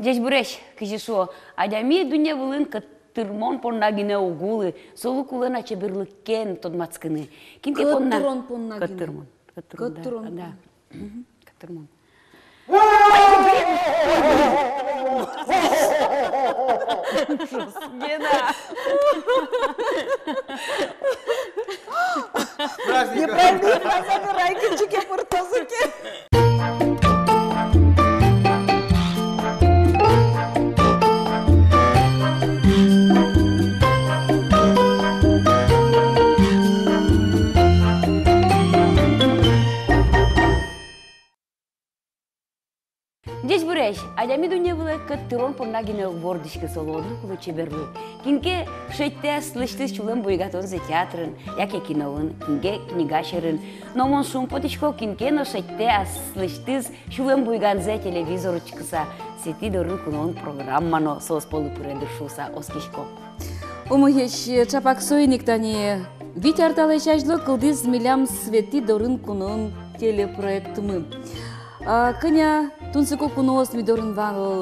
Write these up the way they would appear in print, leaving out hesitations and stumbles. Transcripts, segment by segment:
Здесь буреш, кижешо, адями дуня вылын катырмон поннагине угулы, солу кулена чеберлыкен тодмацкыны. Кинке понна? Катырон поннагине. Катырмон. Катырмон. Да. Катырмон. Гена! Неправильно фраза, райкинчики портозуки. Здесь бурящ, а я меду не было, катырон поннагине вордышка солоду, кулы чеберлы. Кинке шетте слышты чулым буйгатон за театрын, яке киновын, кинге книгашерын. Но мон шум потичко кинке но шетте слышты чулым буйган за телевизорчкаса. Сети дорын кунон программано сос полу пуредышуса оскишко. Умыгеш чапак сойник тани. Вить арталайшажлы кылдыз милям свети дорын кунон телепроектымы. Кыня тунсыко кунос мидорын вал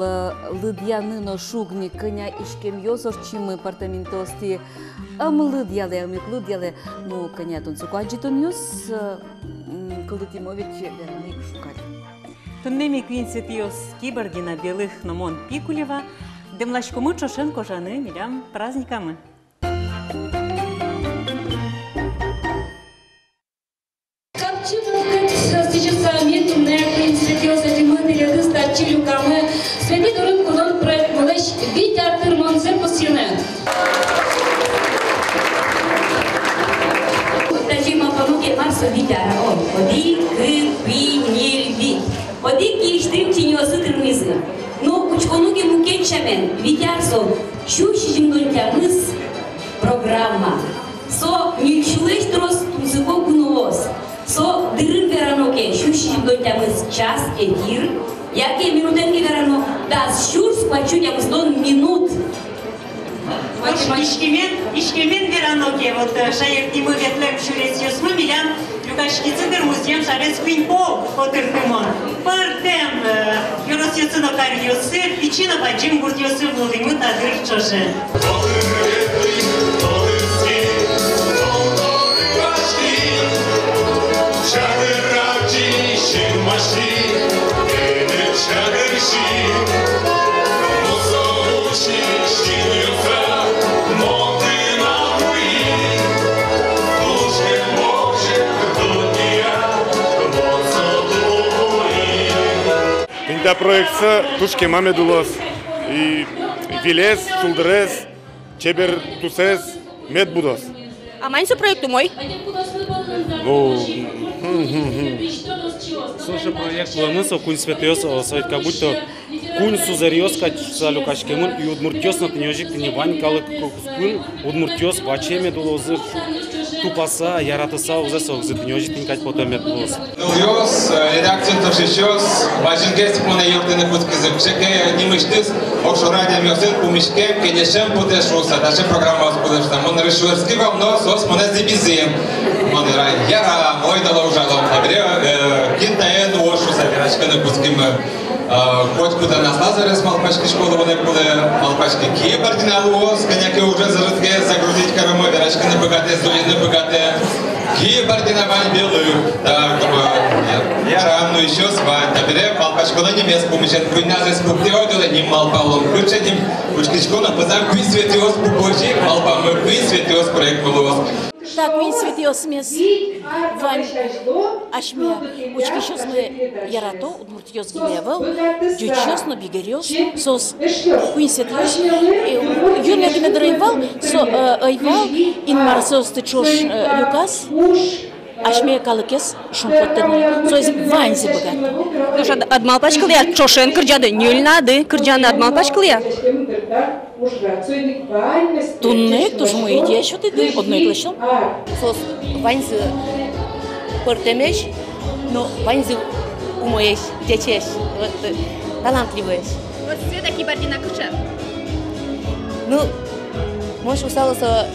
лыдьяны но шугни кыня ишкем йосовчимы апартаментости лыдьялы амик лыдьялы но кыня тунсыко аджитон йос Кылдытимович верны шукали. Туннеми квинцепиос киборгина белых номон Пикулева демлашкому чошен кожаны милям праздникамы. Сведи дурын кунон проект малыш Вить Артырмон зе посилен. Тажима памуке марсо Витяра он. Оди кыпинил Вить. Оди киштим чиньосы тырмызы. Но учконуге мукен чамен Витярсо чуши жимдонтямыз программа. Со нючулеш трос тузыко кунулос. Со дырын вераноке чуши жимдонтямыз час эфир. Яке минутенки гарано дас шурс плачу дон минут. Ишкемен вераноке вот шаертимы ветлем шурец ёсмы милям люкашки цидыр музем шарец пиньпол потыртымон. Партем юрос ёсыно кар ёсы пичина баджим бурт ёсы вулымы тадыр чоше. Инда проекция тушке маме дулос и вилес, шулдрес, чебер тусес, мед будос. А маньсу проекту мой? Слушай, проект ланысо кунь светёс, как будто кунь сузариос, как салюкашкемун и удмуртёс на тнёжик не вань калык кун удмуртёс бачеме дулозы тупаса яратыса уже сок за тнёжик тинкать потом медлос. Дулёс редакция тошищёс важен гест по наёртыны путки запшеке немыштыс окшорадя мёсын пумишке кенешем путешуса даже программа будешь там он решверский волнос ос монез дебизем он яра ой дала ужалом абре кинтаен ошу собирачка на путки хоть куда нас лазарес малпачки школы вони були малпачки кибординалос коняки уже зажитке загрузить коромой верачка на богате здоровье на богате кибординовать белую так я равно еще свать табере малпачку на немец помещен куйназы спуктео дole ним малпалом ключетим кучкичко на позам квисветиос пупочи малпамы квисветиос проект булос. Так, мин светиос мес вань ашмия учкишос мы ярато удмуртиос гимевел дючос но бигериос сос куин светиос юрня гимедрайвал со айвал ин марсос тычош люкас ашмия калыкес шумпоттырный сос вань зе богат. Душа адмал пачкалия чошен кырджады нюльнады кырджаны адмал пачкалия. Туннек тоже мы идея что ты одной клещом. Сос ваньзы портемеш, но ваньзы умоешь, течешь, вот талантливешь. Вот света кибордина куча. Ну, можешь усалоса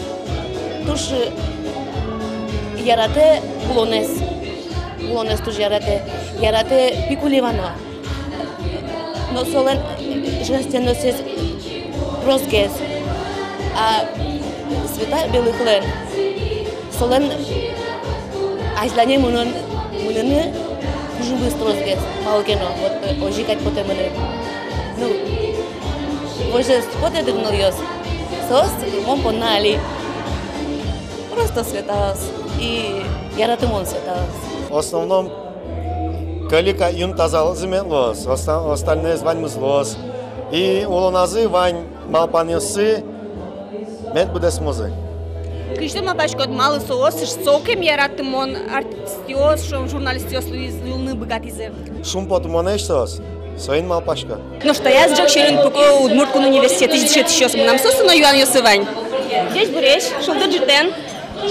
туши ярате булонес туши ярате Пикулевано. Но солен кишкасте носит розгез, а света белых лен. Солен ажлание мунон муныны уже быстро розгез, малгено, вот ожигать потом муны. Ну, уже споте дырнулось. Сос, мон понали. Просто светалось и я на тумон светалось. В основном колика юн тазалызыме лос, остальные званьмыз лос. И улоназы вань малпаньосы мед будес музы. Кышты мапашкот малы соос, сокем яратымон артистиос, шом журналистиос юлны богатизе. Шум потумонеш сос, соин малпашка. Ну что, я с Джокшерин пока Удмурткун университет изучает еще с нам сосу на Юан Йосывань. Здесь буреш, шелдыр джитен.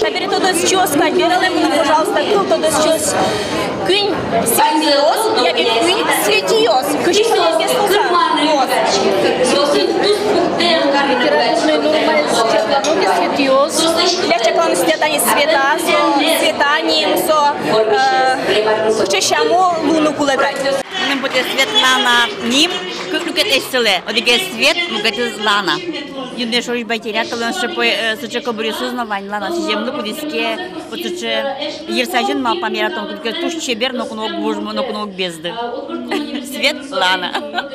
Шабери то дос чёс, кадералай мне, пожалуйста, кыл то дос чёс. Кынь светиос, я бе кынь светиос. Кышты без слуха. Литературный нормаль чеклануги светиос. Для чеклану сидят они света, светанием, кышещаму луну кулакать. Нам будет свет лана ним, как лукет эсселе, одиге свет лукет из лана. Юдне шориш байтеря, когда он шепой сучеко бурисуз на вань лана, сидем на кудиске, вот суче ерсажен мал помератон, как туш чебер, но кунок бужмо, но кунок безды. Свет лана.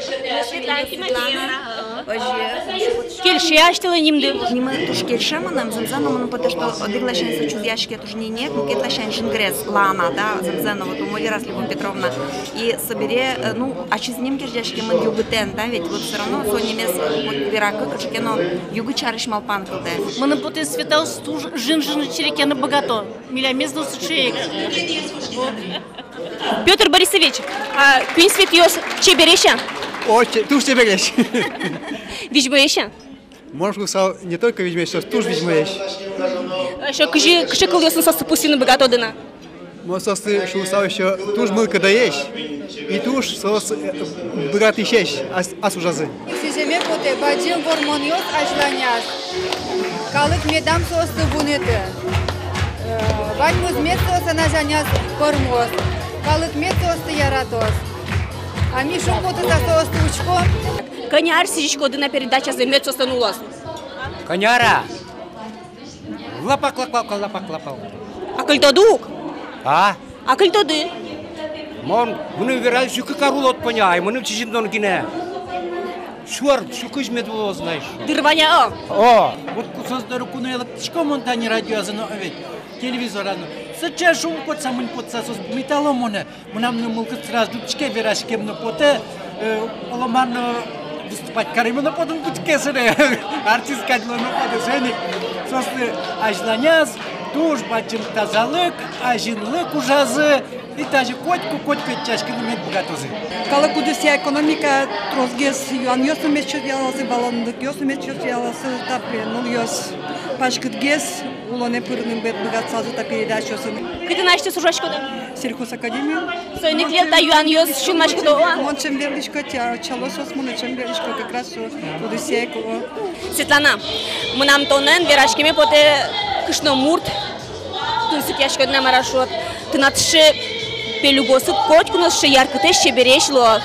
Кельши аштылы нимды. Нимы туш кельшема нам замзаном, потому что одиглашен сочуз яшки туж не нет, но кетлашен шингрес лана, да, замзанова, то моли раз Любовь Петровна. И собере, ну, а через ним кержашки мы югутен, да, ведь вот все равно сони мес вот вирака, кашкено югу чариш малпанку, да. Мы на пути светал стуж жин черекена богато. Миля местно сучеек. Петр Борисович, а кынь светиос чебереша? О, туж чебереш. Вижбереша? Можно сказать, не только вижбереш, туж вижбереш. Еще кыши кыльёсын сосу пустину богато дына. Мы состы шусал еще туж мылка даешь, и туж сос брат ищешь, ас ужазы. Сиземе поте баджин вормониос ажланяс. Калык медам состы бунеты. Вань музмет соса нажаняс кормоз. Калык мед состы яратос. А ми шум поте за состы учко. Коняр сижичко дына передача за мед соса нулос. Коняра. Лапак. А коль то дук? А? А коль то ды? Мон, мы выбирали шука карулот поняй, мы чижим дон кине. Шуар, шука жмет было, знаешь. Дырваня О! Вот кусоздару куну электричко монтани радио азано овет. Телевизор азано. Сейчас шум под самым под сосос металломоне. Мы нам не могут сразу дучке верашкем на поте. Оломан выступать каримно потом дучке сыре. Артист кадло на поте сыник. Сосны ажланяз. Туж бачим тазалык, ажинлык ужазы, и даже котку чашки на мед богатозы. Кала кудуся экономика трозгес юан ёс мечет яласы баландык ёс мечет яласы тапе нул ёс пашкытгес улоне пырным бет богатсазы та передачосын. Кыты начты сужашкода? Сельхозакадемия. Сойник лет да юан ёс шумашкода. Он чем берлишко чалосос муна чем берлишко как раз кудуся эко. Светлана, мы нам тонен верашками поте кышно мурт. Тунсик яшко дна марашот. Ты надши пелюгосу котку нас ярко ты щебереш лох.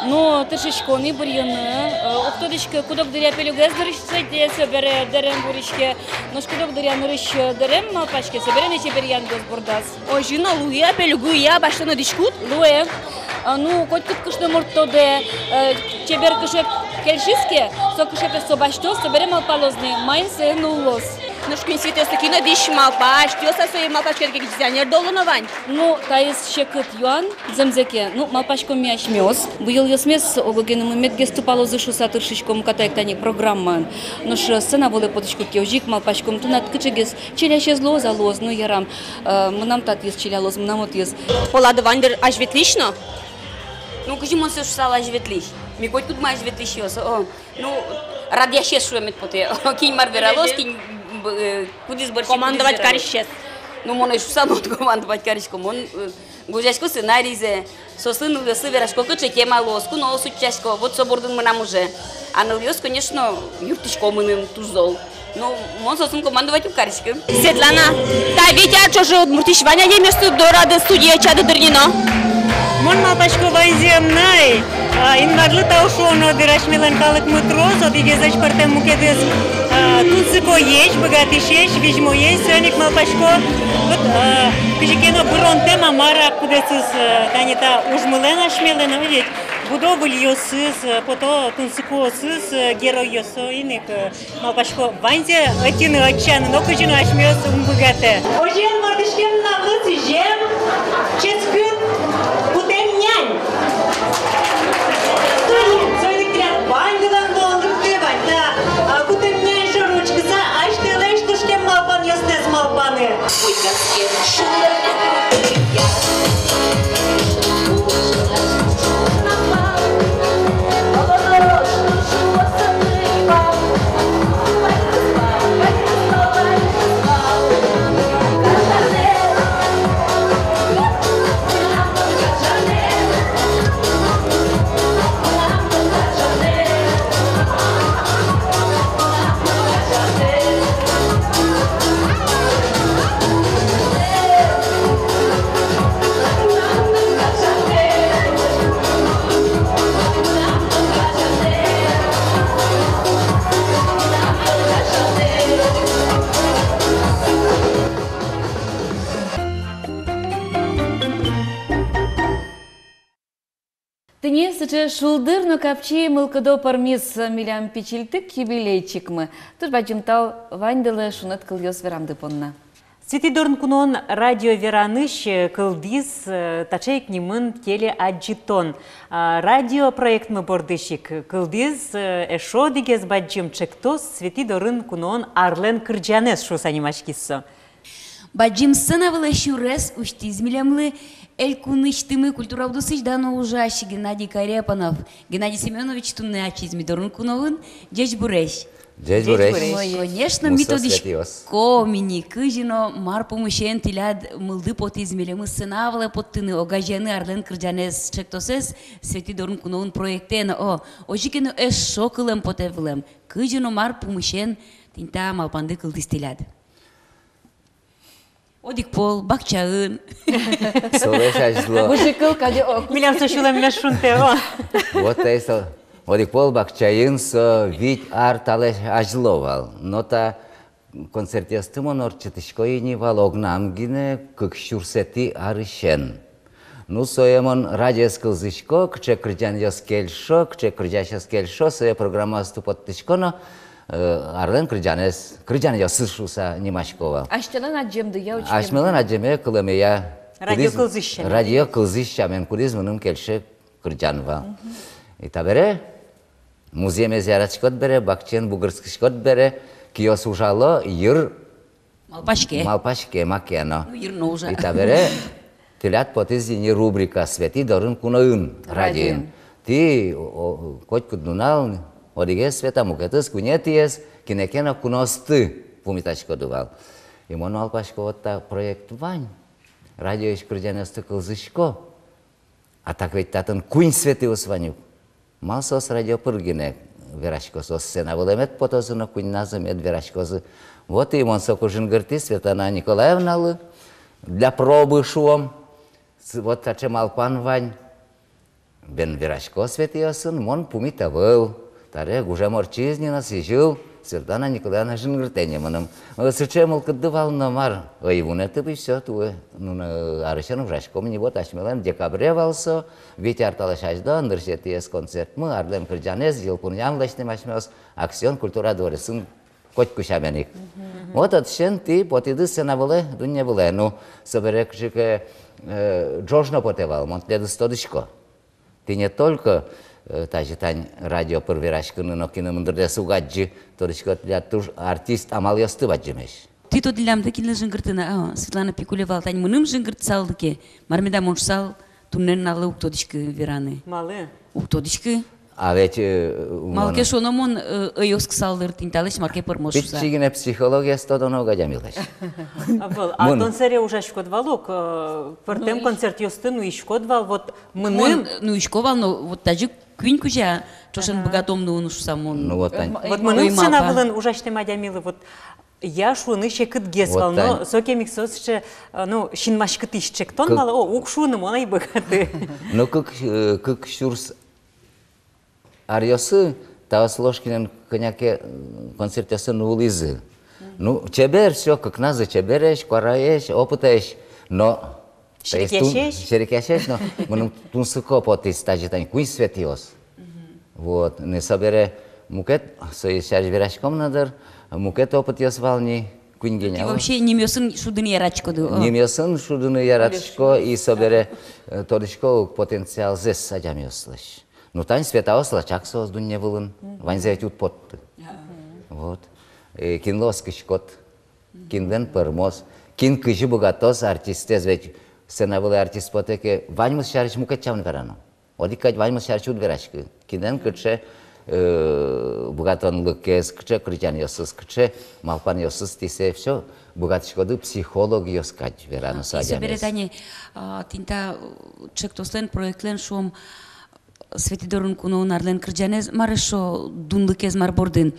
Ну, ты же школьный бурьяны. Октодочка, кудок дыря пелюгес дырышся, где собере дырем буричке. Но кудок дыря нырыш дырем малпачке, собере не чеберьян гос бурдас. Ой, жина луя, пелюгу я, башто на дичкут? Луя. Ну, котку кышно муртоде, чебер кышек кельшиске, со кышек собашто, собере малпалозный, майнсе нулос. Ну, шкин свет, если кино дишь малпаш, тёса свои малпачки, как дизайнер доллар на вань. Ну, та есть щекот юан, земзеке, ну, малпачко мяш мёс. Был ясмес, огогеному медгесту палозышу сатыршичком катаяктани программа. Но ж сцена воле поточку кеожик малпачком, тунат кычегес, челяще зло за лоз, ну, ярам. Мы нам так есть челя лоз, мы нам вот есть. Полады вандер аж ветлично? Ну, кажи мон се шсала аж ветлиш. Ми кой тут ма аж ветлиш ёс. Ну, радяще шуемет поте. Кинь марвералос, кинь куди сборщик. Командовать карищес. Ну, мон еш само командовать карищко. Мон гужешко сценаризе. Сосын лёсы верашко кыче тема лоску, но сучашко. Вот собордун мы нам уже. А на лёс, конечно, юртичко мы нам тузол. Ну, мон сосын командовать у карищко. Светлана, та Витя, что же муртиш Ваня емешты до рады студия чады дырнино? Мон малпашко вайземнай. Инваглы таушоно дырашмелан калык мутрос, одигезач партем мукедес. Тунсыко еш, богатышеш, вижмо еш, сёник малпашко. Вот пижикено бурон тема мара кудесус танита ужмылена шмелена, видеть. Будовый йосыз, пото тунсыкосыз, герой йосо, иник малпашко ванзе отины отчаны, но кужину ашмёс умбыгате. Ожен мордышкем навлыцы жем, ческын путем нянь. Сойлик тряп вандылан долдырты ваньта, путем нянь шоручкыза, аштелеш тушкем малпан йостез малпаны. Тыне сычы шулдырно капчи мылкыдо пармис милям печилтик юбилейчикмы. Туж бачымтал вандылы шунат кыльёс верамды понна. Светидорн кунон радио вераныш кылдис тачейк нимын теле аджитон. Радио проект мы бордышик кылдис эшо дигез бачым чектос Светидорн кунон Арлен Кырджанес шо санимашкиссо. Бачым сынавылы шурес уштиз милямлы элькуныштымы культуравдусыч дано ужащи Геннадий Карепанов, Геннадий Семенович тунны ачизми дорн куновын дечь буреш. Дечь буреш. Конечно, методичко мини кыжино мар помощен тиляд мылды пот измелемы сынавылы поттыны огажены Арлен Кырджанес чектосес Свети дорн куновын проектен ожикено эш шокылым потевлым кыжино мар помощен тинта малпанды кылдыс тиляд. Одик пол, бакчаын. Солеш ажло. Мужикыл каде ок. Милям сошулам мешунтео. Вот это. Одик пол бакчаын со вид арталеш ажловал. Но та концертестымон орчетышкой не валогнам гине кыкшурсети арышен. Ну соемон радиоскыл зышко, кче крыджан ёскельшо, кче крыджашескельшо, сое программа ступоттышконо. Арлен Кырджанес, Кырджан ёсышуса Немашкова. Аштелен аджемды я учим. Аштелен аджеме кылыме я. Радио кылзыща. Радио кылзыща мен кудиз мунум келше Кырджанва. И табере музейме зиярачкот бере, бакчен бугырскышкот бере, киос ужало йыр Малпашке макено. Йыр ножа. И табере тилят потизини рубрика Свети дорын куноын радион. Ти коть куднунал Одиге света мукетыс кунетиес кинекена куносты пумитачко дувал. И монуал пашковата проект вань. Радио иш Кырджанесты кылзышко. А так ведь татын кунь свети усваню. Малсос радио пыргине верашко сос сцена вылемет потозыно кунь назымет верашкозы. Вот и мон сокужин гырти Светлана Николаевна для пробы шуом. Вот таче малпан вань. Бен верашко светиосын мон пумита был. Таре уже морчизненно сижил Светлана Николаевна Жингртенеманом. Сычемал кадывал намар. Ивуне ты бы все туе. Ну арышен врачком не вот ашмелен декабре валсо. Витя арталашажда ныршетиес концерт. Мы Арлен Кырджанес елпуньям лачнем ашмелс акцион культура дворысын коть кушаменик. Вот отшен ты потиды сценавыле дунья выле. Ну соберек жике джожно потевал. Монтледы стодышко. Ты не только Тажитань радио пырверашкыны нокины мындырдес угаджи, торышкот для туж артист амал ёсты баджимеш. Ты то дилям такие жингртына, Светлана Пикулева, тань мыным жингрт салдыке, мармеда моншсал туннен налы уктодишкы вераны. Малы. Уктодишкы. А ведь малке шономон ёск салдыр тинталеш марке пырмошса. Питчигине психология стодоно угадямилеш. А тон серия уже шкодвалок, портем концерт ёсты, ну и шкодвал, вот мыным. Ну и шкодвал, но вот тажик квинькужа, чошен богатом ну уж самон. Ну вот мыным сцена вылын ужашты мадямилы, вот Я шуны шекыт гесвал, но сокемик сосче, ну, шинмашкыт ищек тон мало, укшуным он и богаты. Ну, как шурс арьосы, тавас ложкинен коняке концертясы нулизы. Ну, чебер все, как назы, чебереш, квараеш, опытаешь, но... Шерикяшеш, но мы тун сыко поты стажитань, куй светиос. Вот, не собере мукет, сои шарж верашком надыр, мукет опыт ёс вални, куйнгеня. Ты вообще не мёсын шудыны ярачко ду. Не мёсын шудыны ярачко, и собере тодышко потенциал зес садям ёслыш. Ну, тань светаос лачак соос дун не вылын, вань зять ут потты. Вот. Кинлос кышкот, кинден пырмос, кин кыжы богатос артистез, ведь сценовый артист потеке, ваньмус шарыч мукет чавн верано. Одикать ваньмус шарыч ут верашкы. Кинден кыче богатон лыкес, кыче критян ёсыз, кыче малпан ёсыз тисе, все, богатышкоды психолог ёскать верано садямес. Соберетани, тинта чектослен, проектлен шум, светидорын куноун арлен кырджанез, марышо дунлыкез марбордын.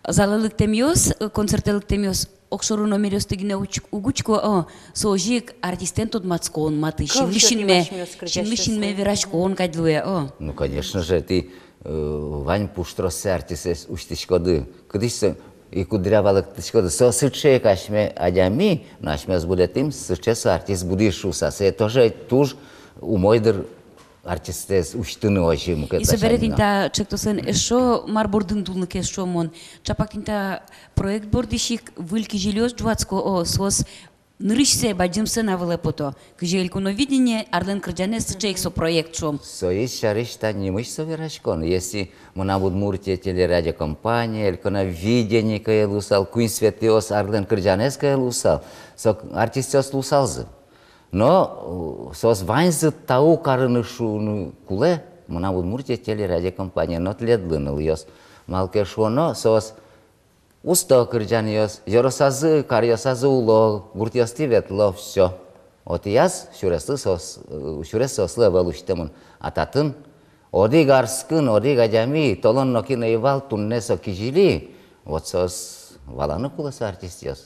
Залылык темиос, концертелык темиос, окшору номерёс тыгине угучко, сожик артистен тут мацкон, маты, шинмишинме верашкон кадлуе, Ну, конечно же, ты вань пуштросе артистес уштишкоды, кыдышсы, и кудрявалык тышкоды, со сыче кашме адями, нашмес будет им, сыче артист будешь усасе, тоже туж умойдыр артистес уштыны ожи мукет. И соберет инта чектосен эшо марбордын дулнык эшо мон. Чапак инта проект бордишик выльки жилёс джуацко сос нырышсе бадимсе навыле пото. Кыжелькуно видение арлен кырджанес чейксо проект шом. Соис шаришта немыш соверашкон. Если мы на Удмуртии телерадиокомпания, или на видение кая лусал, куин светиос арлен кырджанес кая лусал, со артистес лусалзы. Но сос ваньзы тау карынышу куле, мына Удмуртия телерадиокомпания, но тледлыныл ёс. Малке шуоно сос усто кырджан ёс, ёросазы, карьосазы уло, гуртьёсти ветло, все. Вот яз шуресі сослы валуштымын ататын, оди гарскын, оди гадями, толон нокин эйвал тунне со кижили, вот сос валаны куласы артист ёс.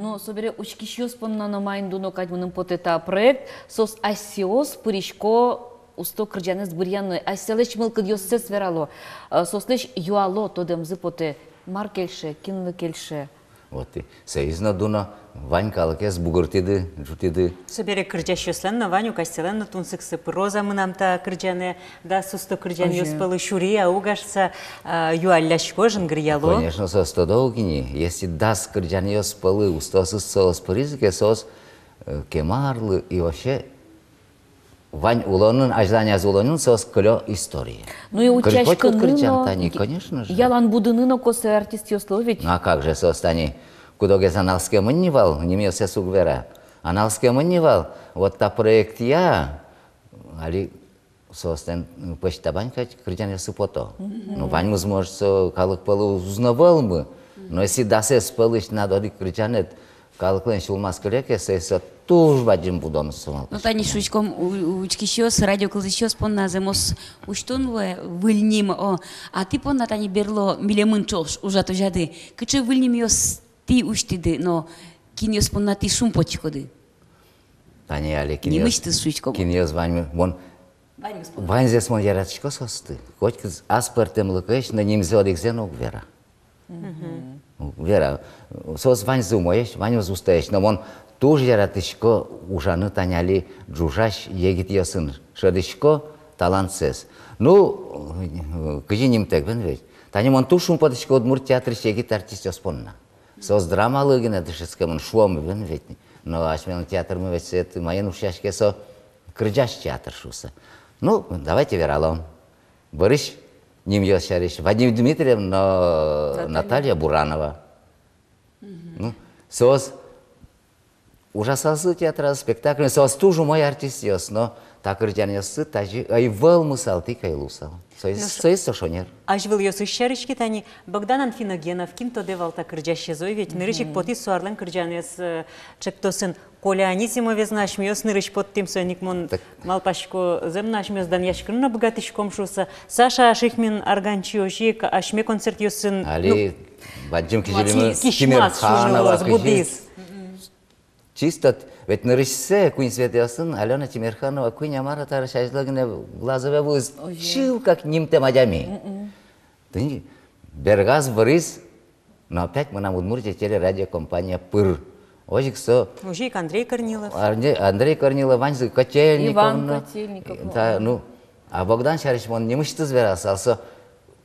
Ну, собере учкишиос поннано майндуно кадьмыным потета проект, сос асиос пыришко усто кырджанес бурьянной, аселеш мылкыд ёссес верало, сослеш юало тодемзы поте маркельше, кинлы кельше. Вот и союзно дуно Вань калыкес бугуртиды, жутиды. Собере кырджащослен, Ваню кастелен, тунсыксы проза мынамта кырджане, да сусто кырджан ёспалы шури, а угашса юалляшко жынгырьяло. Конечно, со стодолгини, если даст кырджан ёспалы, устосыз соос призыке, соос кемарлы и вообще Вань улонын, аждания улонын соос кылё история. Ну и учашка ныно, конечно же. Ялан будыныно косы артист ёслы ведь. А как же состани? Кудогез аналске мыннивал, немесе сугвера. Аналске мыннивал, вот та проект я, али состен почтабанька кырджан ёсы пото. Ну Вань может со калык пылы узнавал мы, но если дасес пылыш надо кырджанет, калыклен шулмас кыреке, сесо туж вадим будон сумал. Ну тани шучком учкищёс, радиокылышёс понназемос уштунве выльним, а ты понна тани берло милемын чош ужато жады. Кычы выльним ёс ти уштиды, но киньёс понна ти шум почкоды. Тани али Не мышты с шучком. Киньёс вань мон. Вань здесь мон яратчко состы. Хоть аспартем лыкэш, на ним зёдик зенок вера. Вера, сос вань зумоеш, вань устаеш, но мон туж яратышко ужаны таняли джужаш егит ясын. Шадышко талантсез. Ну, кыжи нимтек бен ведь. Тани мон тушум подышко Удмурт театры егит артист яспонна. Сос драма лыгина дышецке мон шуом бен ведь. Но ашмен театр мы ведь это моен ушашке со крыджаш театр шуса. Ну, давайте вералон. Борис ним ёшариш. Вадим Дмитриев, но Наталья Буранова. Ну, сос ужасался театр, спектакль, сос тужу мой артист ёс, но такыржанесы тажи айвал мысалти кайлусал. Соис сошонер. Ажвыл ёсыщарышки тани Богдан Анфиногенов кинто девал такыржаще зой ведь нырычик поти суарлен кыржанес чектосын Коля Анисимовец нашмёс нырыч под тем соник мон малпашко зем нашмёс дан яшкырна богатышком шуса Саша Ашихмин арганчиожик ашме концерт ёсын. Али баджим кижелимы Тимирханова буддист. Чисто ведь нырычсе кунь светясын Алена Тимирханова кунь амара тарашажлагне глазове вуз чил как нимте мадями. Ты Бергас Борис, но опять мы нам Удмуртия телерадиокомпания Пыр. Ожик со. Ожик Андрей Корнилов. Андрей Корнилов, Вань Котельников. Иван Котельников. Да, ну, а Богдан Шарич, он не мышцы збирался, а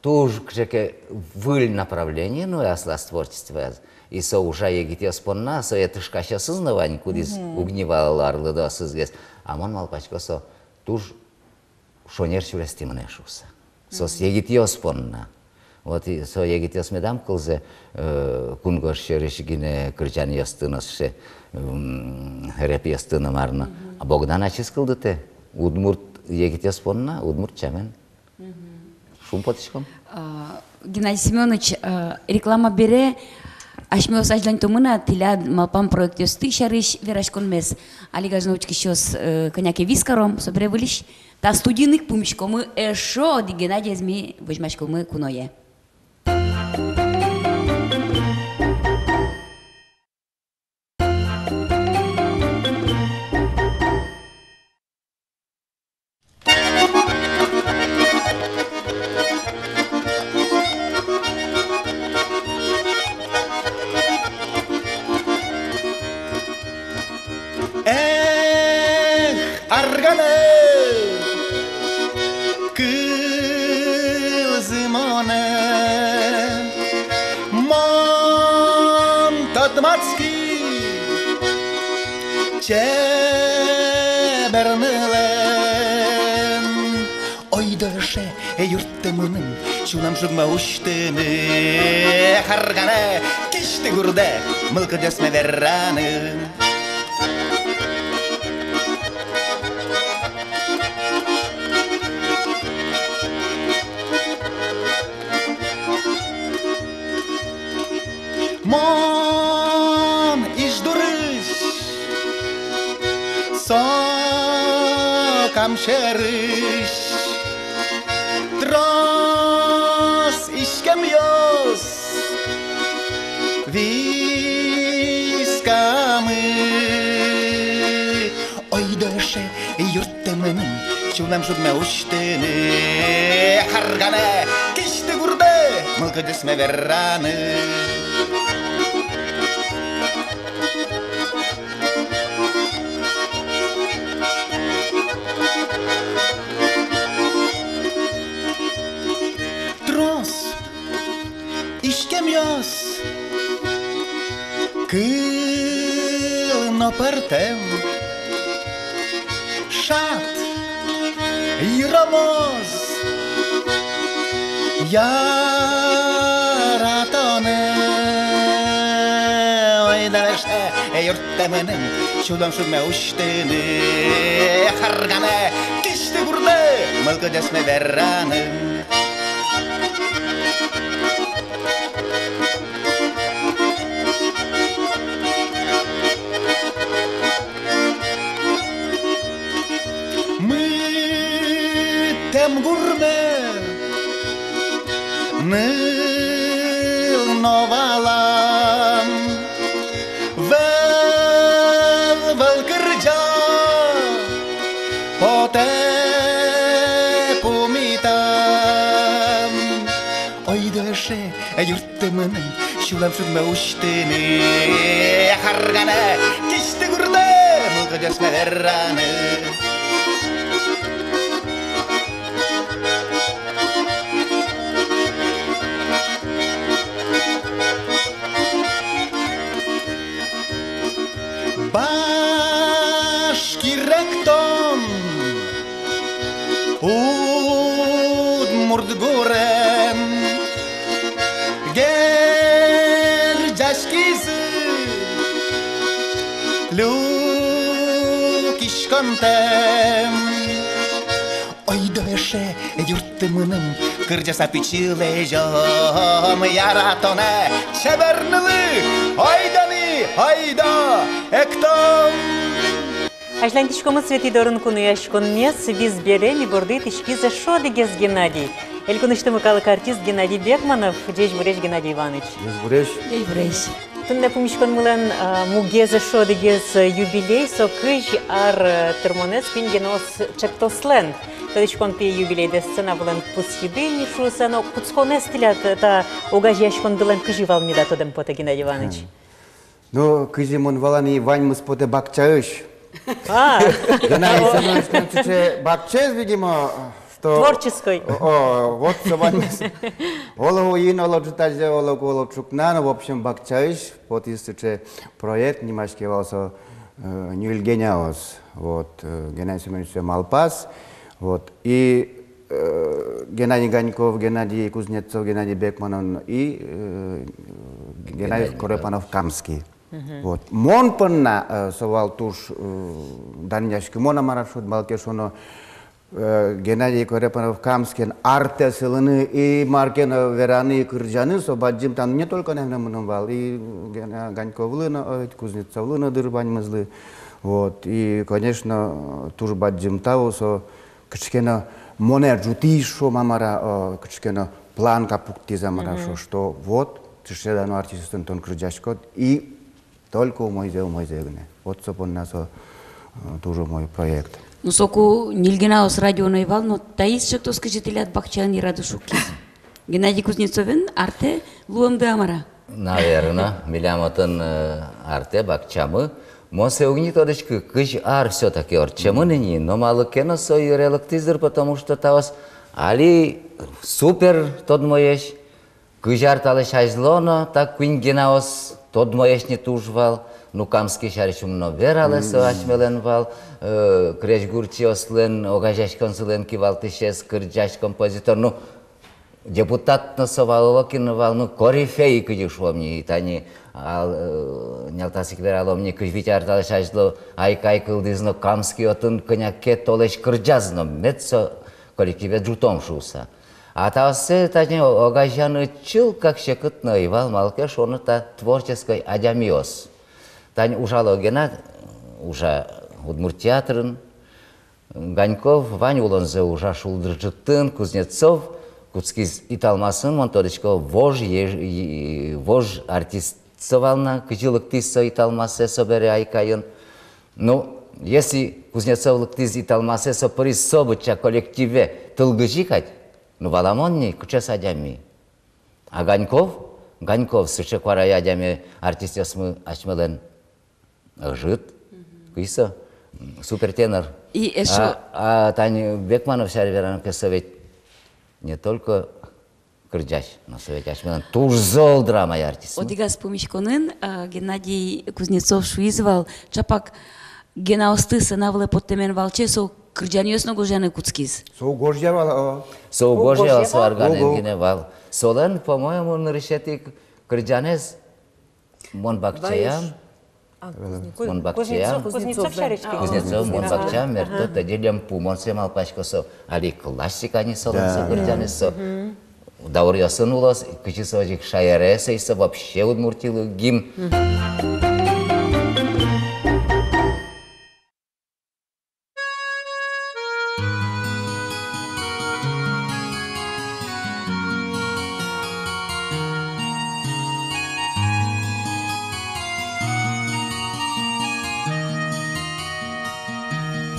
тоже к выль направление, ну и ослас творчество. И со уже егите спонна, со это шкаща сознавань, кудис угнивал арлы да сызгес. А мон малпачко со туж шонер чурести мне шуса. Со егите спонна. Вот и со егите смедам кылзе кунгош шеришгине кырчан ястынасы реп ястына марна. А Богдан ачис кылдыте. Удмурт егите спонна, удмурт чамен. Шум потишком. Геннадий Семенович, реклама бере. Ашмёс ажлань томына тиля малпам проект ёсты шарыш верашкон мес. Али газновчки щос коняке вискаром собре вылиш. Та студийных пумишкомы эшо ди Геннадий зми возьмашкомы куное. Yurtımının şunam şugma uçtığını Hargana kişti gurda mılkı desme verranı Mon iş duruş Sokam şeriş Tros işkemiyoruz Viskamı Oy döşe yurtımının Şunam şugma uçtığını Hargana kişti gurda Mılkı desme verranı İşkemiyoruz Kılno partem Şat Yıramoz Yaratanı Oydaşta yurttamının Şulam şugma uçtığını Hargana kişti burada Mılkı desme verranı Tem gurme Nıl novalam Vel kırca Pote pumitam Oy döşe yurtımının Şulam şugma uçtığını Hargana kişti gurda Mılkı desme verranı Başkirekton Udmurt gorem Gercaşkisi Lukişkontem ойдыше юрттымыным кыржаса пичиле жом яратоне чебернылы ойданы ойда эктом. Ажлантичкомы светидорын кунуяшкон мес визбереми борды тишки за шодигез Геннадий. Элькуныштымыкалык артист Геннадий Бекманов, Джейш Буреш Геннадий Иванович. Буреш. Джейш Буреш. Тунне пумишкон мылен мугезе шодигез юбилей со кыж ар термонес пингенос чектослен. Тодичкон пи юбилейде сцена вылен пусхидыни шуса, но куцконес тилят та угажяшкон дылен кыживал меда тодем поте Геннадий Иванович. Ну, кыжимон валани ваньмыс поте бакчаыш. Геннадий Иванович, бакчез, видимо, что... Творческой. Вот, ваньмыс. Олову ин, олов житазе, олов чукнан, в общем, бакчаыш, вот источе проект, немашки валсо Нюльгеняос, вот, Геннадий Семенович Малпас, вот, и Геннадий Ганьков, Геннадий Кузнецов, Геннадий Бекманов и Геннадий Корепанов-Камский. Вот. Мон панна совал туш даняшки мона марашут балкешоно Геннадий Корепанов-Камский арте сылыны и Маркена вераны и кырджаны собаджим там не только на мномвал и Ганьковлына, Кузнецовлына дырбаньмызлы. Вот. И, конечно, туш баджим тау со кычкена моне жутишо мамара кычкена план капукти замарашо, что вот тишедану артистен тон кырджашкот и только у музея гне. Вот, собственно, тоже мой проект. Ну, соку Нильгенаус радио наивал, но таис что скажителят бахчан и радушуки. Геннадий Кузнецовен арте луам де амара. Наверное, миляматан арте бахчамы. Монсе угнитодочка кыш ар все-таки орчемынени, но мало кена сой релактизер, потому что тавас али супер тот моеш, кыжар талеш айзлона, так куингенаус тот моеш не тужвал, ну камский шаричум но вералес ачмелен вал, креш гурчиослен, огажаш консулен кивал тишес, кырджаш композитор, ну депутат насовал локин вал, ну корифей кыдюшло мне, и тани нялтасик верало мне кыжвитяр талеш айзло, айкай кылдызно камский отын конякке толеш кырджазно, мецо коллективе джутом шуса. А тавсе тани огажаны чил, как щекот наивал малкеш, он это творческий адямиос. Тань ужало гена, уже удмуртеатрын, Ганьков, Вань улонзе уже шулдржытын, Кузнецов, Куцкиз италмасын, монтодочко вож артистовална, кыжилык тиссо италмасе собере айкайын. Ну, если Кузнецов лыктиз италмасе сопырис собыча коллективе тылгыжикать, ну, валамонни куча садями. А Ганьков сычы квара ядями артистесмы ачмелен жит, кыйса, супертенор. И эшо... А Тань Бекманов сярверан кесовет не только кырджаш, но совет ачмелен туж зол драма артист. Одигас помишконын Геннадий Кузнецов шуизвал, чапак генаосты сынавлы подтемен валчесо кырджаниосно гожаны Куцкиз. Соугожьявал. Соугожьявал сварганен геневал. Солен, по-моему, нарышетик кырджанез Монбакчаям. Монбакчаям. Кузнецов, Монбакчаям, мерто, таделям пумон семал пачкосо. Али классика не солен, кырджанезсо. Даурьосын улос, кычисовик шайересейсо, вообще удмуртилы гимн.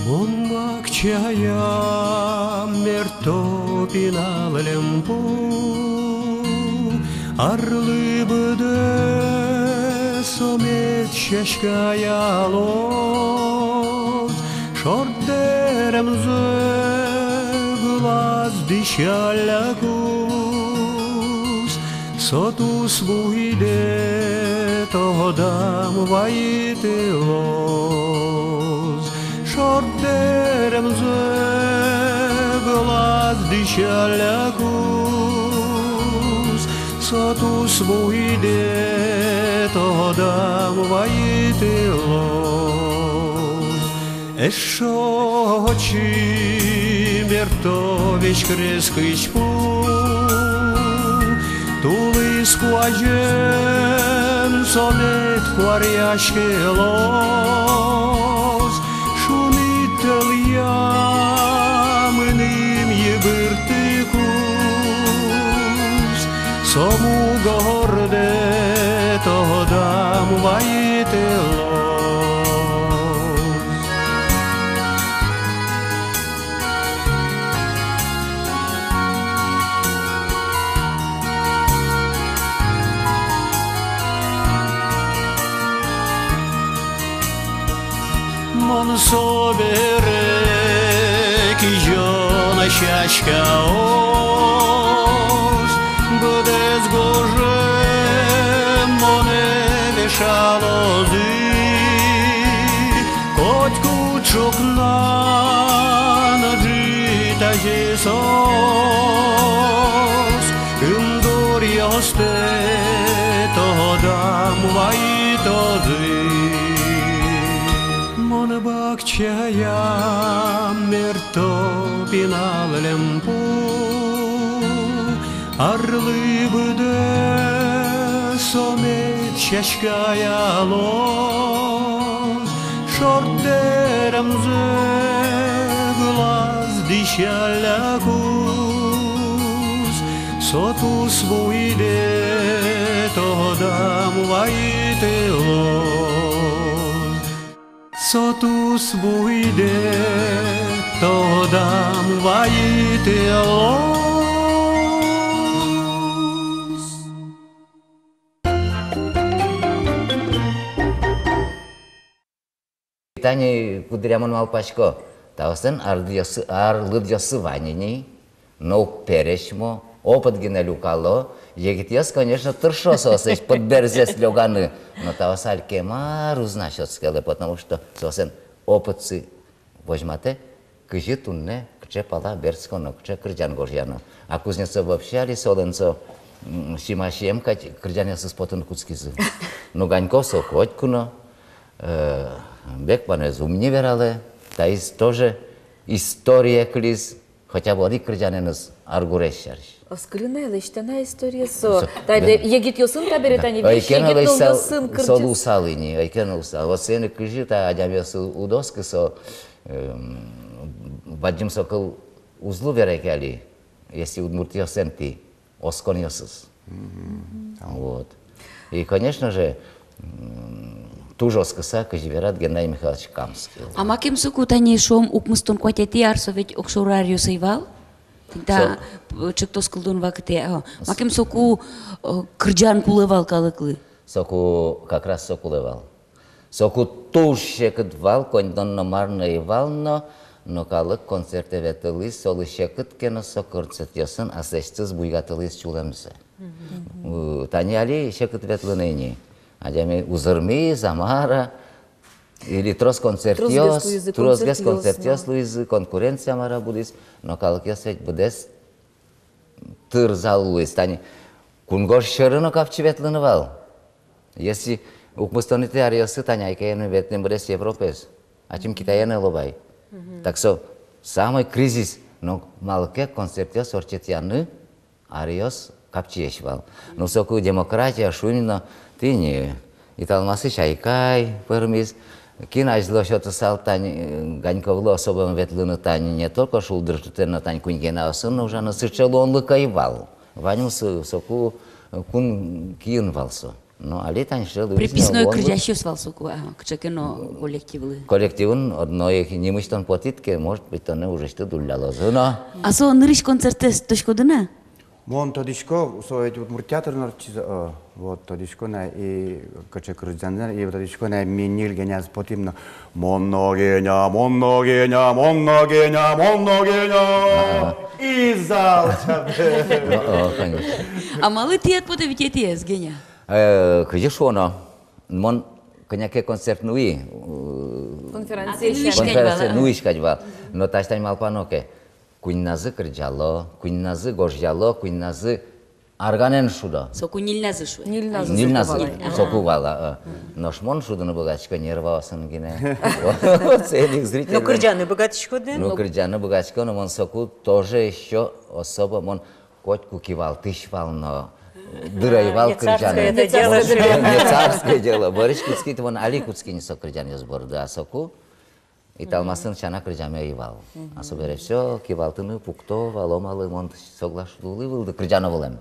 Монбакчаям мерто пиналлемпу, арлы быды сомет шешкаялот, шордеремзы глаз дишалякус, сотус буйде тодам вайтылос. Шордеремзы глаз дишалякус, сотус буйде тодам вайтылос. Эшочи мертович крескичпу, Тулы скважен сонет кваряшке лос, Шунител ямыным ебыртыкус, Сому горде тодам ваителос. Mon sobere ki jona shashka os Godes goje mone veshalozi Kot kuchuk na jita Jesus Undor yoste todam vaitozi Bakçaya merto binalempu Arlı bıdı somet şeşkaya los Şort deremze glaz dişalakus Sotus vuide todam vaitelos Sotus vuide todam vaitelos. Tani kudriamon malpashko, tausen арлыдьосы ванини, но перешмо, опыт генелюкало, егитьес, конечно, тыршосос, подберзес лёганы, но таусаль кемар узнашет скеле, потому что сосен опытцы возьмате, кыжи тунне, кче пала берсконо, кче крыджан горьяно. А кузнецов общали, соленцо, шимашием, крыджанесы спотын куцкизы. Ну ганьков сокотькуно, бек панезу мне верале, та есть тоже история клиз, хотя бы они крыджаненыз аргурешарш. Скринела, штана история со. Тайда егит ёсын таберетани биш, егит нол ёсын кырджас. Сол усалини, айкен усал. Вот сены кыжи та адямёсы удоски со баджим сокол узлу верекали, если удмуртиёсен ти, оскон ёсыз. Вот. И, конечно же, тужоскыса кыживерат Геннадий Михайлович Камский. А макем соку тани шом укмыстон кватети арсовет окшорарио сайвал? Да, чекто скылдон вакте. Макем соку крджан кулевал калыклы. Соку как раз сокулевал. Соку тушекыт вал, кондон номарный вал, но калык концерте ветылы, солы шекыт кено сокорцет ясын, а сестыз буйгатылы с чулемзе. Тани али шекыт ветлыныни. Адями узырми, замара, или трос концертиос, луиз конкуренция мара будис, но калык ясвет будес тырзал луиз. Тани кунгош шырыно капчи ветлынывал. Если укмыстоните ариосы, тани айкаены ветлен будес Европес, а чем китаяны лобай. Так что самый кризис, но малке концертиос орчетяны ариос капчи ешвал. Но соку демократия шунино, ты не италмасы шайкай, пырмиз, кинажло что-то сал тань, ганьковло особым ветлыны тань, не только шулдыржите на тань куньгена осын, но уже на сычело он лыкаевал. Ваню соку кун киюнвалсо. Ну, али тань шел... Приписной крыжащий свалсоку, кчекено коллективлы. Коллективын одной немыштон потитке, может быть, он уже что дуляло. А со нырыш концертес точкодына? Мон тодишко, советь вот муртеатр нарчиза, вот тодишко на и качек рыдзандар, и вот тодишко на минил геня спотимно, монногеня, монногеня, монногеня, монногеня, и зал чабе. А малы тиет подавитетиес геня? Кыжишоно, мон коняке концерт нуи. Конференция нуиш кадьвал, но тастань малпаноке. Куньназы крыджало, куньназы горжало, куньназы Арганен шуда. Соку нильназы шу. Нильназы. Соку вала. Ношмон шудыны богачка нервасын гине. Целик зритель. Ну, кырджаны богатичко, да? Ну, кырджаны богачка, но он соку тоже еще особо, он котку кивал, тыщвал, но дырайвал кырджаны. Не царское это дело. Не царское дело. Борис Куцкий, он Али Куцкий не со кырджаны сборды, а соку и талмасын чана кырджаны айвал. А собере все, кивалтыны, пукто, валомалы, он соглашулы вылды, кырджаны волем.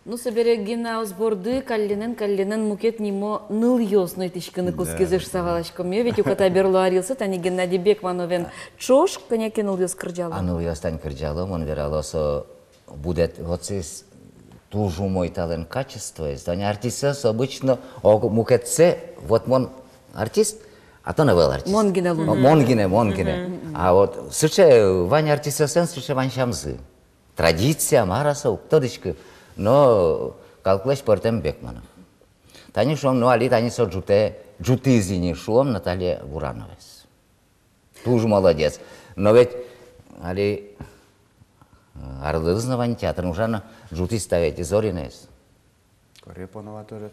Ну, собере гена сборды, калленен мукет нимо ныл ёсной тишканы кускизыш савалашком. Я ведь у кота берло арился, тани Геннадий Бекмановен чош, коняки ныл ёс кырджалом. А ныл ёс тань кырджалом, он вералосо будет, вот здесь тужу мой талент качество есть. Они артисты обычно, мукетце, вот он артист, а то не был артист. Монгине. Монгине. А вот, слушай, Ваня артист сен, слушай, Вань Шамзы. Традиция, мараса, ктодичка. Но калклеш портем Бекманов. Тани шум, ну али тани со джутизини шум Наталья Бурановец. Тоже молодец. Но ведь али арлызна театр уже джути ставить Зоринес. Корепанова тоже.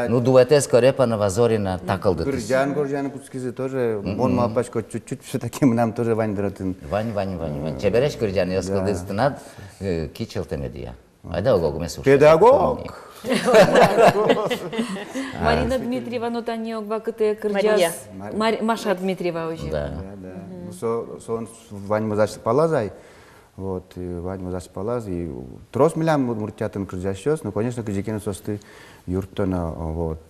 Ну дуэте с Корепанова Зорина такалды. Горджан Куцкизы тоже. Он малпашко чуть-чуть все-таки нам тоже Вань дратын. Вань. Чебереш Горджан яскалды стынат кичелтене дия. Айда огогуме слушай. Педагог. Марина Дмитриева, ну тани огва кыты кырджас. Маша Дмитриева уже. Да. Сон Вань мазаш палазай. Вот, Вань мазаш палаз и трос милям муртятын кырджащёс, ну конечно кыжекен состы юртона вот.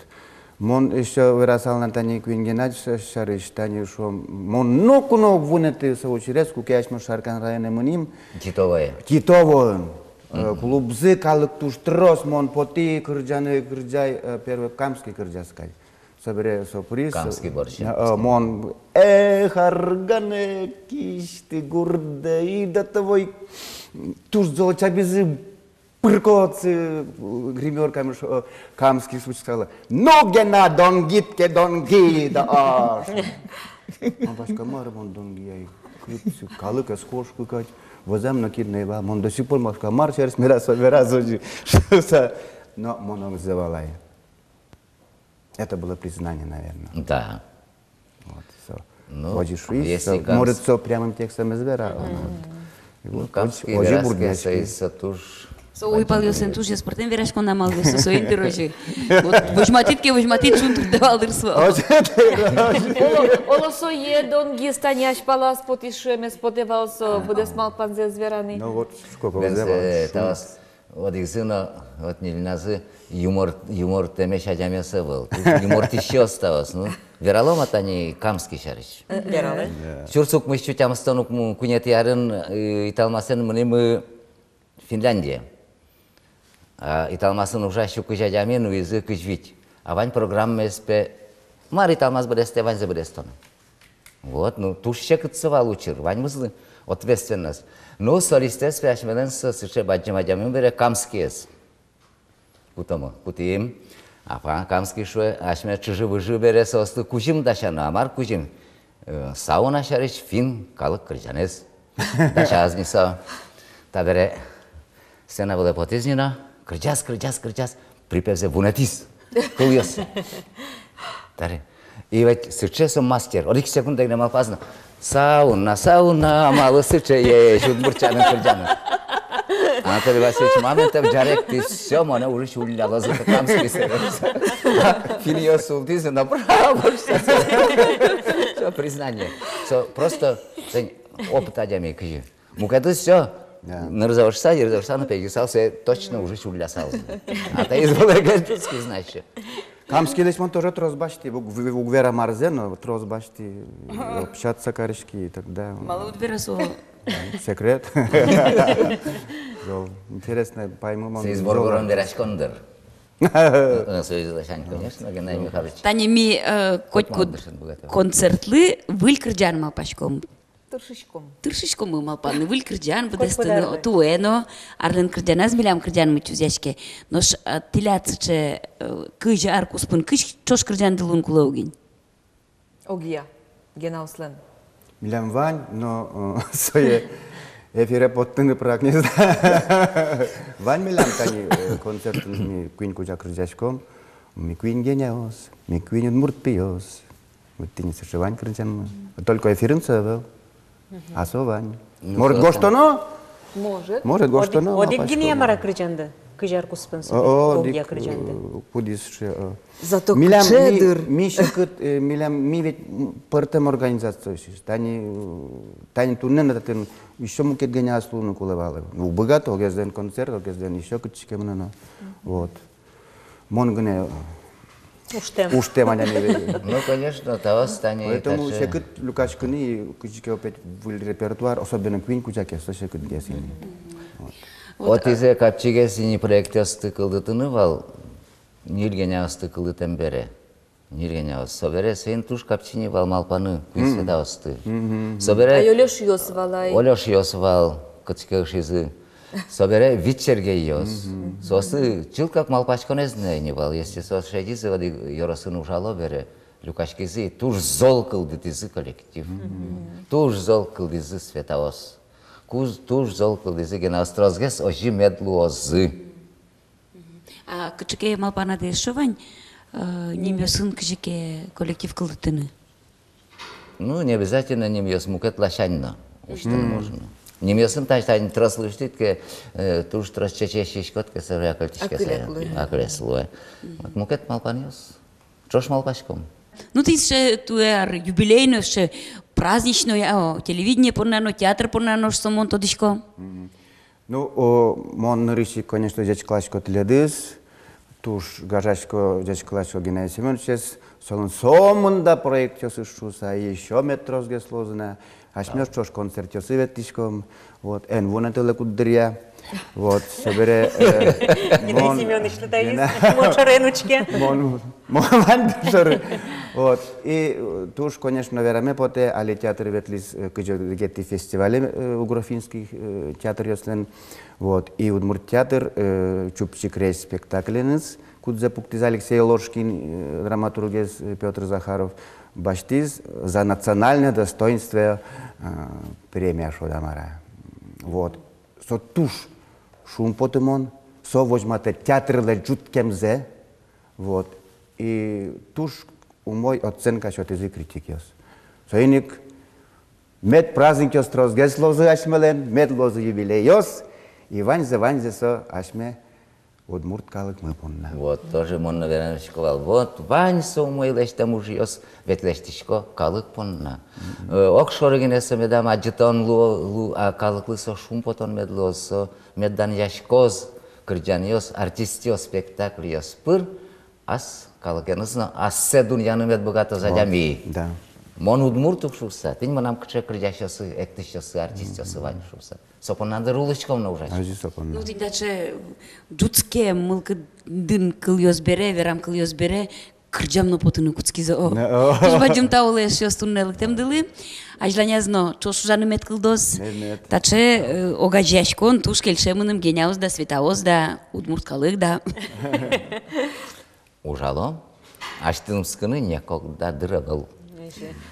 Мон еще вырасал на тани Куингенадж шарыш тани шо мон нокуно вунеты соучерес кукяшмы Шаркан районе муним. Титовое. Клубзы калык туш трос мон поти кырджаны кырджай первый камский кырджаскай. Собере соприз. Камский борщ. Мон харгане кишты гурда и до того туш золочабизы пыркоцы гримерками камский случай сказала. Ногена донгитке донги да аш. Он башка мон донги калык скош кукать. Возам на киднева, мон до сих пор машка маршерс мирасоджи, но моно завалай. Это было признание, наверное. Да. Вот, все. Ну, может, все прямым текстом из вера. Камский вераская туш. Ой, палился туш, я спортем вераш кон намал весу, соин дорожи. Выжматит шунтур давал дырсва. Олосо едон гистаняш палас потишеме спотевался, буде смал панзе звераны. Ну вот, сколько вызывал. Вот их сына, вот нельзя юмор теме шадямеса был. Юмор еще осталось. Ну, вералом это не камский шарыш. Вералом. Чурсук мы еще там станук кунет ярын италмасен мы Финляндия. Италмасын уже еще кujadямен язык кujvить. А вань программа СП Мар италмас бедесте вань забедестон. Вот, ну туш шекытсывал учир. Вань мызлы ответственность. Ну, солистес пяшмелен сыче баджамадямин бере камскиес. Кутомо, кутим. А пан камский шуе ашме чыжы-выжы бере состы кужим дашану. Амар кужим. Сауна шарыш фин калык кырджанес. Дашазниса. Та бере сцена была потизнена. Кырджас. Припевзе вунетис. Кыльёс. Таре. И ведь сычесом мастер. Одик секунда не мал пазна. Сауна, мало сыче еш, удмурчаным кырджаным. Анатолий Васильевич моментов жарек, ты все, мона уже шулляла за камский сервис. Финьёс султизы направо. Все, признание. Просто опыт адями кыжи. Мукады все. Нарзавшса, напегисал, все точно уже шуллясал. А ты из Вологодинска, значит. Камский лишь тоже тросбашти, у Вера Марзена тросбашти, общаться корешки и так далее. Мало утверсу. Секрет. Интересно, пойму. С Боргором Верашкондер. Конечно, Геннадий Михайлович. Таня ми концертлы выль кырджан малпашком. Тыршичком мы малпаны выль кырджан, будестыны туэно, арлен кырджаназ милям кырджан мы чузяшке. Нош тиляцыче кыжа аркуспын кыш чош кырджан дылун кулаугин. Огия, генауслен. Милям вань, но свое эфире поттыны прак не знаю. Вань милям тани концертын ми Queen куча крыжашком. Ми Queen гениаос, ми Queen удмурт пиос. Вот ты не сошивань крынчан. Только эфирын сövел. Асо вань. Может гоштоно? Может. Может гоштоно. Одик гиния мара крыжанды. Кыжар куспенсы. Огья крыжанды. Пудис. Зато милям кчедыр. ми шыкыт милям ми ведь пыртым организация. Тани турнен это еще мукет гениас луну кулевалы. Ну богато огезден концерт, огезден еще кучки мно. Вот. Монгне Уштем они видят. Ну, конечно, того станет. Поэтому секрет Лукашкины, кучки опять в репертуар, особенно Queen кучаки, что секрет гесини. Вот из-за капчига сини проекте стыкылды тынывал, ниргеня стыкылды тембере. Ниргеня собере сейн туш капчини вал малпаны, Queen седа осты. Собере. А Олеш Йосвалай. Олеш Йосвал, кучки шизы. Собере вечерге йос. Сосы чил как малпачконез не вал, если сос шедизы води йоросыну жало бере. Люкашкизи туж зол кылдытызы коллектив. Туж зол кылдызы светаос. Туж зол кылдызы генаострозгес ожи медлуозы. А кычыке малпана дешевань немёсын кычыке коллектив кылдытыны. Ну, не обязательно немёс мукет лашаньно. Уж можно. Немёсын тачтань трослыштит ке туж тросчечещишкот ке севря кольтишке сая. Акреслуе. Мукет малпаньос. Чош малпачком. Ну ты ще туер юбилейно, ще празднично, телевидение порнано, театр порнано, что мон тодишко. Ну, мон рыщи, конечно, здесь классико теледыз, туж гажачко здесь классико Геннадий Семенович, солон сомында проект ёсышуса, еще метро сгеслозна, ашмёш чош концерт ёсыветишком, вот, эн вунатылы куддыря. Вот, собере... Геннадий Семенович, ты даешь мочаренучке. Вот, и туж, конечно, вераме поте, але театр ветлис, кыжы фестивале угрофинских театр ёслен, вот, и удмурт театр, чупчик рейс спектакленыз, кудзе пуктиз Алексей Ложкин, драматургез Петр Захаров, баштиз за национальное достоинство премия Шодамара. Вот, со туж шум потемон, со возьмате театр лежут кемзе, вот, и туж у мой оценка что ты критик ёс. Соиник мед праздник ёс трозгес лозы ашмелен, мед лозы юбилей ёс, и ванзе со ашме удмурт калык мы понна. Вот, тоже мон, наверное, шковал. Вот, вань со мой лещ там уж ёс, вет лещтишко калык понна. Окшорыгенесе медам аджитон лу, а калык лысо шум потон мед лозо, меддан яшкоз, кырджан ёс, артистио спектакль ёс пыр, ас калыкенызно, ас се дуньяны мед богато задями. Да. Мон удмуртук шуса, тынь манам кче кырджашосы, эктишосы, артистиосы вань шуса. Сопон надо рулычком на ужас. Ну, ты даче джуцке мылка дын кыл ёс бере, верам кыл ёс бере, кырджамно потыны куцки за о. Туж баджым тауле ёс туннелык темдылы, ажланязно, чош ужаны мет кылдос. Даче огажяшкон, туж келшемыным гениаус да светаос да удмурткалык да. Ужало, аштым скыны некогда дырывал.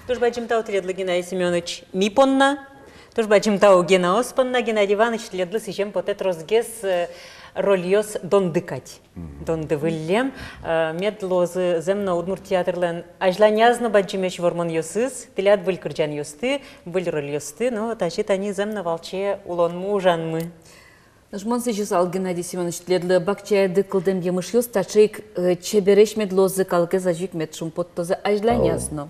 Туж баджым тау тредлы Геннадий Семенович ми понна, туж баджым тау Гена Оспанна, Геннадий Иванович тредлы сижем потет розгес рольёс дондыкать. Дондывыллем, медлозы земно удмурт театрлен ажланязно баджымеш вормон ёсыз, тилят выль кырджан ёсты, выль роль ёсты, но тащит они земно волче улонму ужанмы. Жмон се жесал Геннадий Семенович тледлы бакчая дыкылдем емыш ёс, тачейк чебереш медлозы калке зажик мед шумпоттозы ажланязно.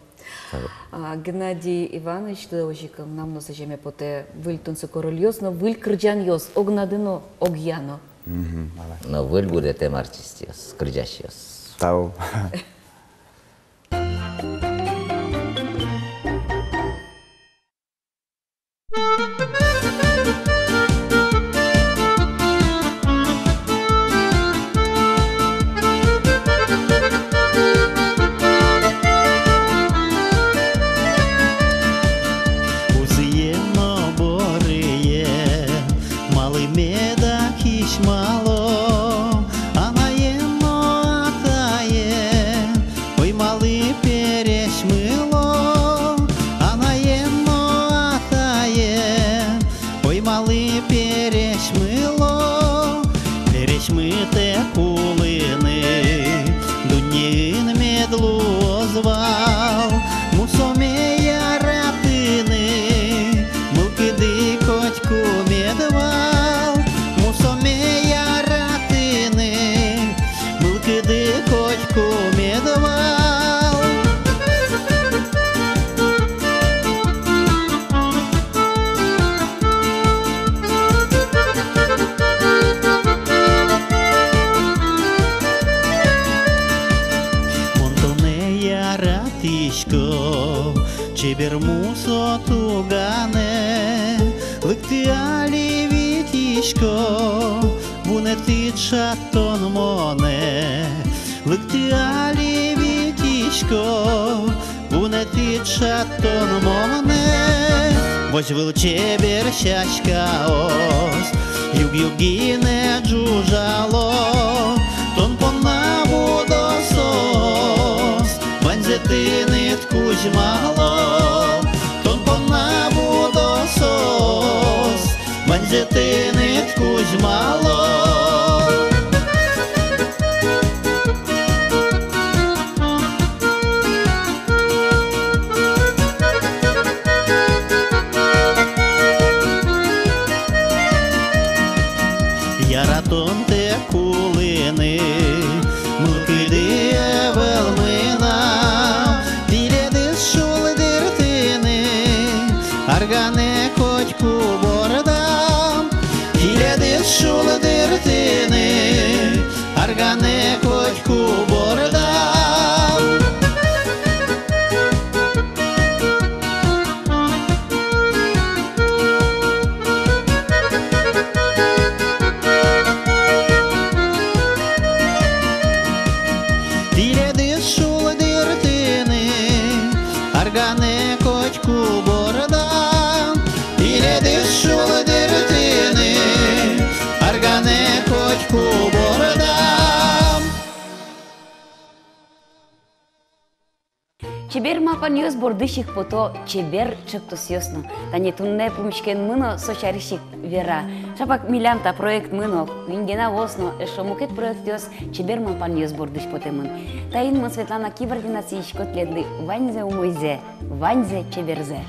Геннадий Иванович ожиком нам на сажеме поте выль тунсы король ёс, но выль кырджан ёс, огнадыно, огьяно. Но выль будет тем артист ёс, кырджаш ёс. Тау. Мало, а наемно атае, Десь ми те кулини, дунін медлу озвав, мусомея ратини, мулкиди котьку медвал, мусомея ратини, мулкиди котьку медвал. Чебермусо тугане, лыктыали витишко, бунети чаттон моне. Лыктыали витишко, бунети чаттон моне. Возьвыл чебер щачкаос, юг-югине джужало, тон понна водосос, банзетинит кузьмало, тон понна водосос, банзетинит кузьмало. Яратон те кулини, мулкиди велмина, діледис шули диртини, аргане котьку бордам, діледис шули диртини, аргане котьку бордам. Аргане котьку бородам, діледис шули диртини, аргане котьку бородам. Чебер мапаньос бордыших пото чебер чыктус ёсно. Тане тунне пумчкен мыно сочарищик вера. Шапак милянта проект мыно, вингена восно, эшо мукет проект ёс чебер мапаньос бордыш потемын. Таин мы Светлана Киборгина сиишкот ледли ваньзе умойзе, ваньзе чеберзе.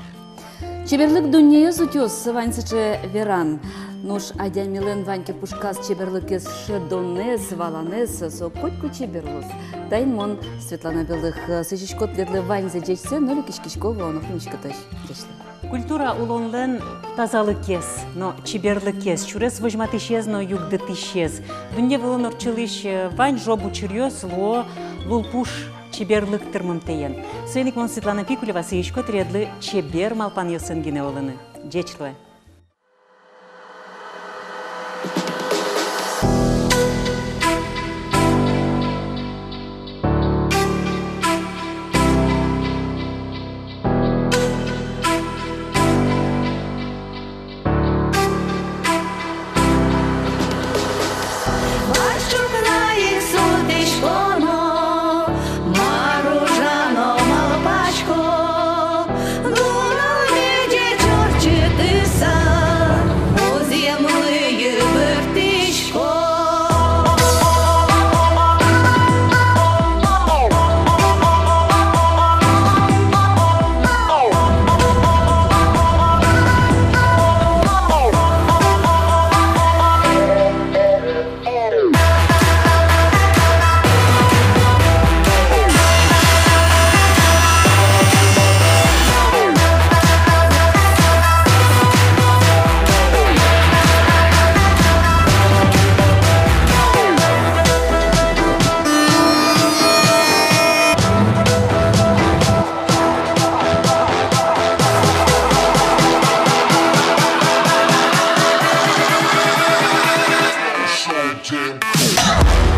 Чеберлык дуньеёс утёс ваньсыче веран. Нуш адя милен ваньке пушкас чеберлыкес шедонес, валанес, со котьку чеберлос. Тайн мон Светлана Белых сыщичкот ледлы ваньзе жечсе, ноли кишкишкова онохнычкаташ жечлы. Культура улонлен тазалыкес, но чеберлыкес, чурес вожматышез, но югдытышез. Дунье вылын орчылыш вань жобу чирьёс, ло лулпуш чеберлык тырмымтеен. Сөйник мон Светлана Пикулева сыщичкот ледлы чебер малпан ёсын гене олыны. Жечлы. Jam.